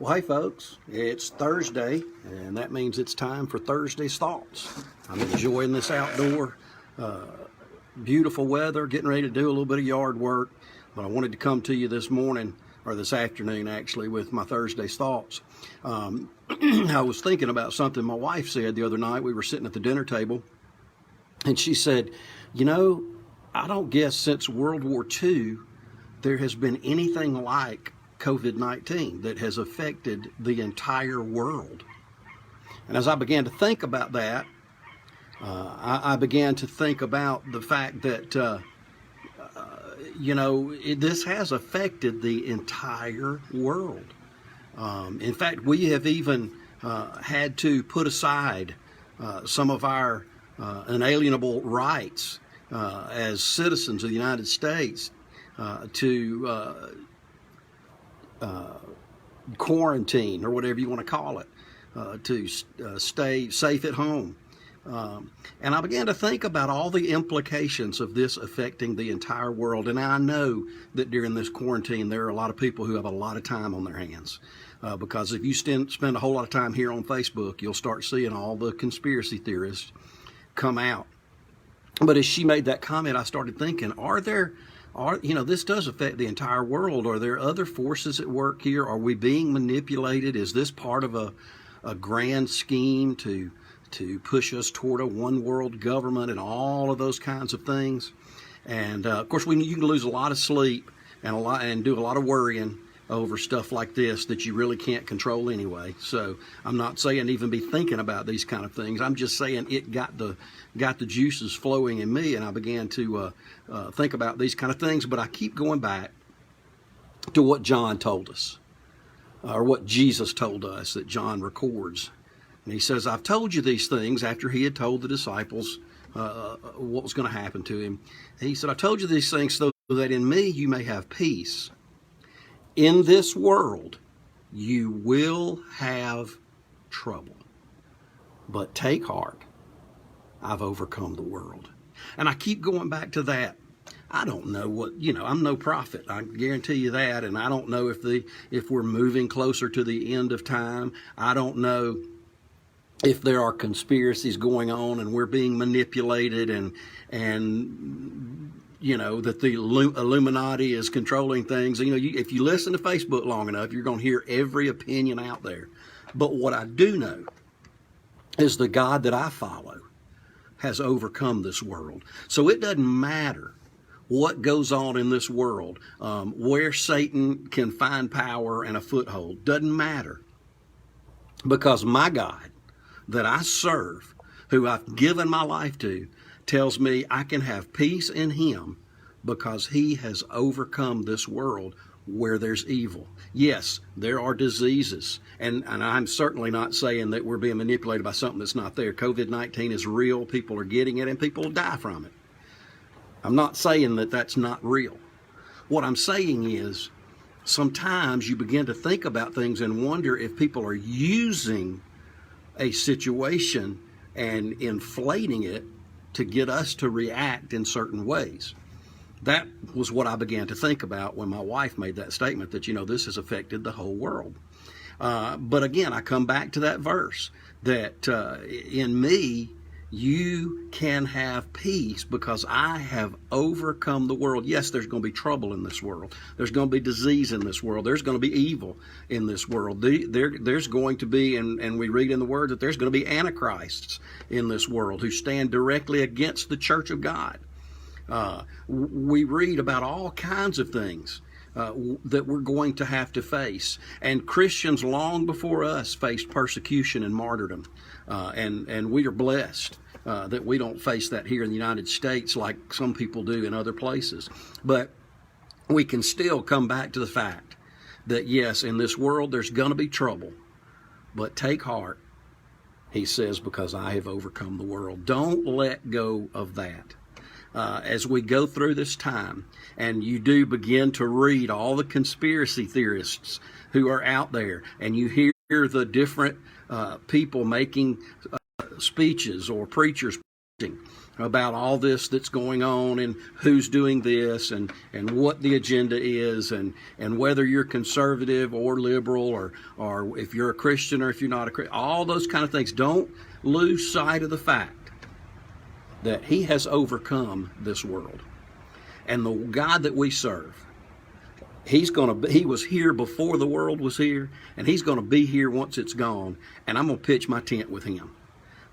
Well, hey folks, it's Thursday, and that means it's time for Thursday's Thoughts. I'm enjoying this outdoor, beautiful weather, getting ready to do a little bit of yard work, but I wanted to come to you this morning, or this afternoon actually, with my Thursday's Thoughts. I was thinking about something my wife said the other night. We were sitting at the dinner table, and she said, I don't guess since World War II there has been anything like COVID-19 that has affected the entire world. And as I began to think about that, I began to think about the fact that, this has affected the entire world. In fact, we have even had to put aside some of our inalienable rights as citizens of the United States to quarantine, or whatever you want to call it, to stay safe at home. And I began to think about all the implications of this affecting the entire world. And I know that during this quarantine, there are a lot of people who have a lot of time on their hands. Because if you spend a whole lot of time here on Facebook, you'll start seeing all the conspiracy theorists come out. But as she made that comment, I started thinking, this does affect the entire world. Are there other forces at work here? Are we being manipulated? Is this part of a grand scheme to push us toward a one world government and all of those kinds of things? And of course, you can lose a lot of sleep and do a lot of worrying over stuff like this that you really can't control anyway. So I'm not saying even be thinking about these kind of things. I'm just saying it got the juices flowing in me, and I began to think about these kind of things. But I keep going back to what John told us, or what Jesus told us that John records. And he says, I've told you these things after he had told the disciples what was going to happen to him. And he said, I told you these things so that in me you may have peace. In this world, you will have trouble, but take heart. I've overcome the world. And I keep going back to that. I don't know what, I'm no prophet. I guarantee you that. And I don't know if we're moving closer to the end of time. I don't know if there are conspiracies going on and we're being manipulated and that the Illuminati is controlling things. If you listen to Facebook long enough, you're going to hear every opinion out there. But what I do know is the God that I follow has overcome this world. So it doesn't matter what goes on in this world, where Satan can find power and a foothold. Doesn't matter. Because my God that I serve, who I've given my life to, tells me I can have peace in him because he has overcome this world where there's evil. Yes, there are diseases, and I'm certainly not saying that we're being manipulated by something that's not there. COVID-19 is real. People are getting it, and people will die from it. I'm not saying that that's not real. What I'm saying is sometimes you begin to think about things and wonder if people are using a situation and inflating it to get us to react in certain ways. That was what I began to think about when my wife made that statement that, this has affected the whole world. But again, I come back to that verse that in me, you can have peace because I have overcome the world. Yes, there's going to be trouble in this world. There's going to be disease in this world. There's going to be evil in this world. There's going to be, and we read in the Word that there's going to be antichrists in this world who stand directly against the church of God. We read about all kinds of things that we're going to have to face. And Christians long before us faced persecution and martyrdom. And we are blessed that we don't face that here in the United States like some people do in other places. But we can still come back to the fact that, yes, in this world there's going to be trouble. But take heart, he says, because I have overcome the world. Don't let go of that. As we go through this time and you do begin to read all the conspiracy theorists who are out there, and you hear the different people making speeches or preachers preaching, about all this that's going on and who's doing this and what the agenda is and whether you're conservative or liberal or if you're a Christian or if you're not a Christian, all those kind of things. Don't lose sight of the fact that he has overcome this world. And the God that we serve, he was here before the world was here, and he's going to be here once it's gone, and I'm going to pitch my tent with him.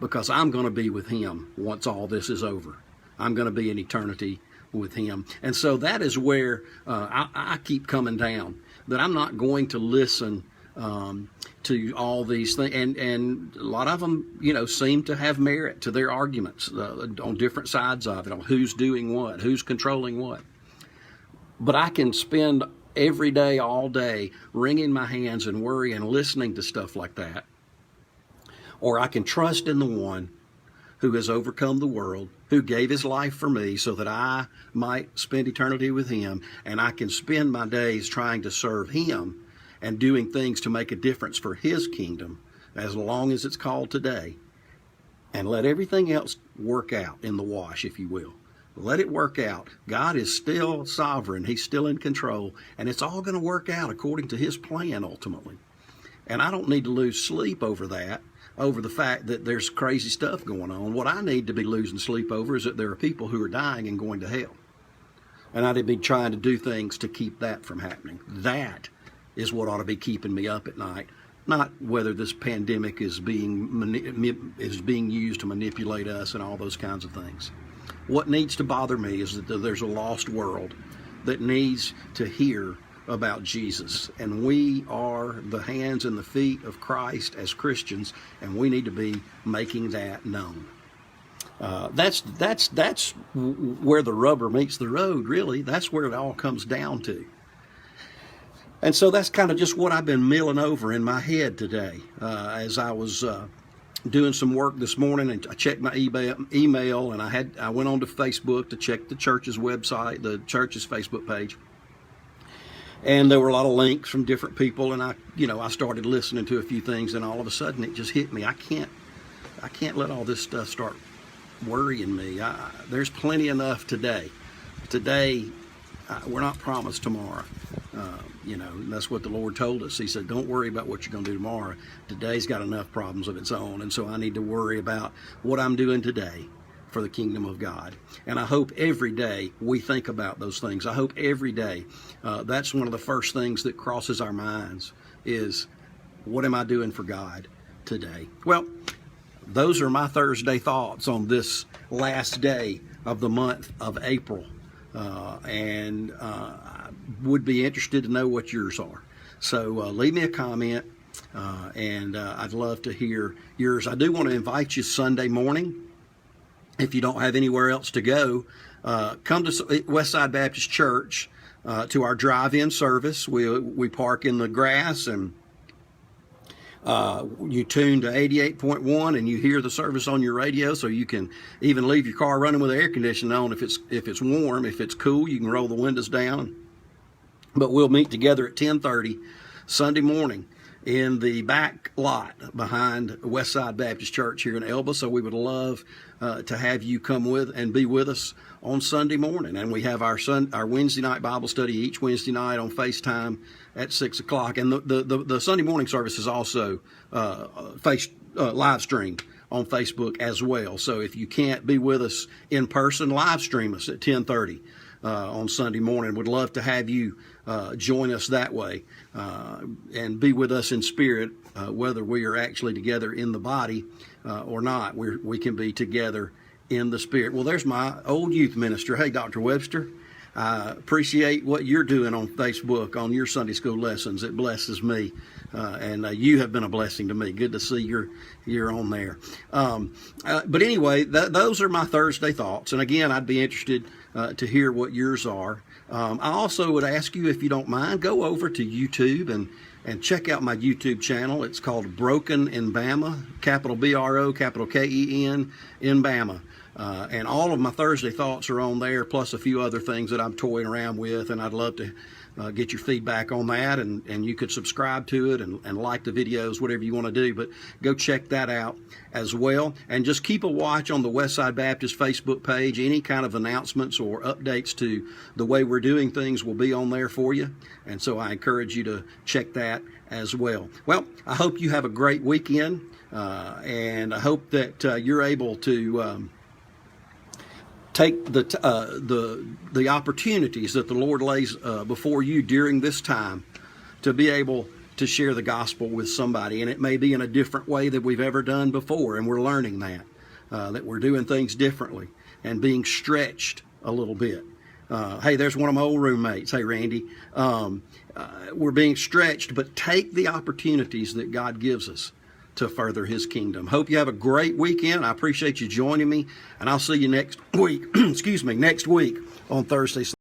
Because I'm going to be with him once all this is over. I'm going to be in eternity with him. And so that is where I keep coming down, that I'm not going to listen to all these things. And a lot of them, seem to have merit to their arguments on different sides of it, on who's doing what, who's controlling what. But I can spend every day, all day, wringing my hands and worrying and listening to stuff like that. Or I can trust in the one who has overcome the world, who gave his life for me so that I might spend eternity with him, and I can spend my days trying to serve him and doing things to make a difference for his kingdom as long as it's called today, and let everything else work out in the wash, if you will. Let it work out. God is still sovereign. He's still in control, and it's all going to work out according to his plan ultimately. And I don't need to lose sleep over that, over the fact that there's crazy stuff going on. What I need to be losing sleep over is that there are people who are dying and going to hell. And I need to be trying to do things to keep that from happening. That is what ought to be keeping me up at night, not whether this pandemic is being used to manipulate us and all those kinds of things. What needs to bother me is that there's a lost world that needs to hear about Jesus, and we are the hands and the feet of Christ as Christians, and we need to be making that known. That's where the rubber meets the road, really. That's where it all comes down to. And so that's kind of just what I've been milling over in my head today as I was doing some work this morning, and I checked my email, and I went on to Facebook to check the church's website, the church's Facebook page. And there were a lot of links from different people, and I started listening to a few things, and all of a sudden it just hit me. I can't let all this stuff start worrying me. There's plenty enough today. Today, we're not promised tomorrow. And that's what the Lord told us. He said, don't worry about what you're going to do tomorrow. Today's got enough problems of its own, and so I need to worry about what I'm doing today for the kingdom of God. And I hope every day we think about those things. I hope every day that's one of the first things that crosses our minds is, what am I doing for God today? Well, those are my Thursday thoughts on this last day of the month of April. And I would be interested to know what yours are. So leave me a comment, and I'd love to hear yours. I do want to invite you Sunday morning. If you don't have anywhere else to go, come to Westside Baptist Church to our drive-in service. We park in the grass, and you tune to 88.1, and you hear the service on your radio, so you can even leave your car running with the air conditioning on if it's warm. If it's cool, you can roll the windows down. But we'll meet together at 10:30 Sunday morning in the back lot behind Westside Baptist Church here in Elba. So we would love to have you come with and be with us on Sunday morning. And we have our Wednesday night Bible study each Wednesday night on FaceTime at 6 o'clock. And the Sunday morning service is also live streamed on Facebook as well. So if you can't be with us in person, live stream us at 10:30 on Sunday morning. Would love to have you join us that way and be with us in spirit, whether we are actually together in the body or not. We can be together in the spirit. Well, there's my old youth minister. Hey, Dr. Webster, I appreciate what you're doing on Facebook on your Sunday school lessons. It blesses me, and you have been a blessing to me. Good to see you're on there. But anyway, those are my Thursday thoughts. And again, I'd be interested to hear what yours are. I also would ask you, if you don't mind, go over to YouTube and check out my YouTube channel. It's called Broken in Bama, capital BRO, capital KEN, in Bama. And all of my Thursday thoughts are on there, plus a few other things that I'm toying around with, and I'd love to get your feedback on that, and you could subscribe to it and like the videos, whatever you want to do. But go check that out as well. And just keep a watch on the Westside Baptist Facebook page. Any kind of announcements or updates to the way we're doing things will be on there for you. And so I encourage you to check that as well. Well, I hope you have a great weekend, and I hope that you're able to take the opportunities that the Lord lays before you during this time to be able to share the gospel with somebody. And it may be in a different way than we've ever done before, and we're learning that we're doing things differently and being stretched a little bit. Hey, there's one of my old roommates. Hey, Randy. We're being stretched, but take the opportunities that God gives us to further His kingdom. Hope you have a great weekend. I appreciate you joining me, and I'll see you next week. Excuse me, next week on Thursday.